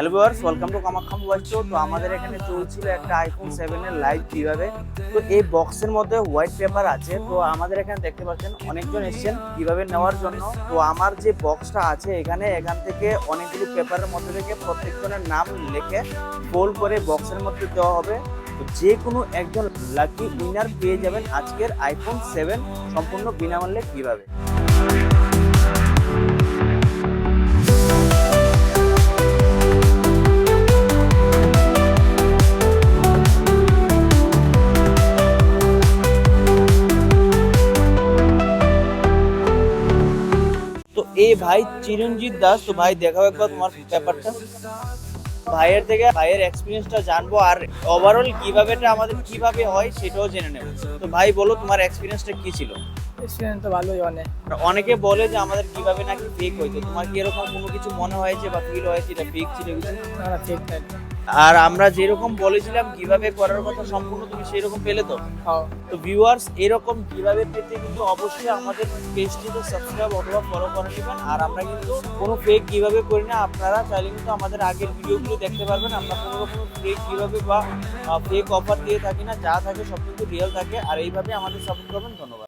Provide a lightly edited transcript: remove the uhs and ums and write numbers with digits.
Hello viewers, welcome to Kamakhya mobile store. তো আমাদের এখানে চলছিল একটা আইফোন 7 এর লাইভ কিভাবে। তো এই বক্সের মধ্যে হোয়াইট পেপার আছে। তো আমাদের এখানে দেখতে পাচ্ছেন অনেকজন এসেছেন কিভাবে নেওয়ার জন্য। তো আমার যে বক্সটা আছে এখান থেকে অনেকগুলো পেপারের মধ্যে থেকে প্রত্যেকজনের নাম লিখে ফোল্ড করে বক্সের মধ্যে দেওয়া হবে। তো যে কোনো একজন লাকি উইনার পেয়ে যাবেন আজকের আইফোন 7 সম্পূর্ণ বিনামূল্যে কিভাবে। তো এই ভাই চিরঞ্জিত দাস, তো ভাই দেখাও একবার তোমার ব্যাপারটা। ভাইয়ের এক্সপিরিয়েন্সটা জানবো আর ওভারঅল গিভঅ্যাওয়েটা আমাদের কিভাবে হয় সেটাও জেনে নেব। তো ভাই বলো তোমার এক্সপিরিয়েন্সটা কি ছিল? এক্সপিরিয়েন্স তো ভালোই অনেক। অনেকে বলে যে আমাদের কিভাবে নাকি ফেক হইতো, তোমার কি এরকম কোনো কিছু মনে হয়েছে বা ফিল হয়েছে এটা ফেক ছিল কিছু? না ঠিক নাই। আর আমরা যেরকম বলেছিলাম কিভাবে করার কথা সম্পূর্ণ তুমি সেই রকম পেলে তো? হ্যাঁ তো ভিউয়ার্স, এরকম কিভাবে পেতে কিন্তু অবশ্যই আমাদের পেজটিতে সাবস্ক্রাইব অথবা ফলো করে নেবেন। আর আমরা কিন্তু কোনো ফেক কিভাবে করি না, আপনারা চাইলে কিন্তু আমাদের আগের ভিডিওগুলো দেখতে পারবেন। আমরা কোনো রকম ফেক কিভাবে বা ফেক অফার দিয়ে থাকি না, যা থাকে সব কিন্তু রিয়েল থাকে। আর এইভাবে আমাদের সাপোর্ট করবেন। ধন্যবাদ।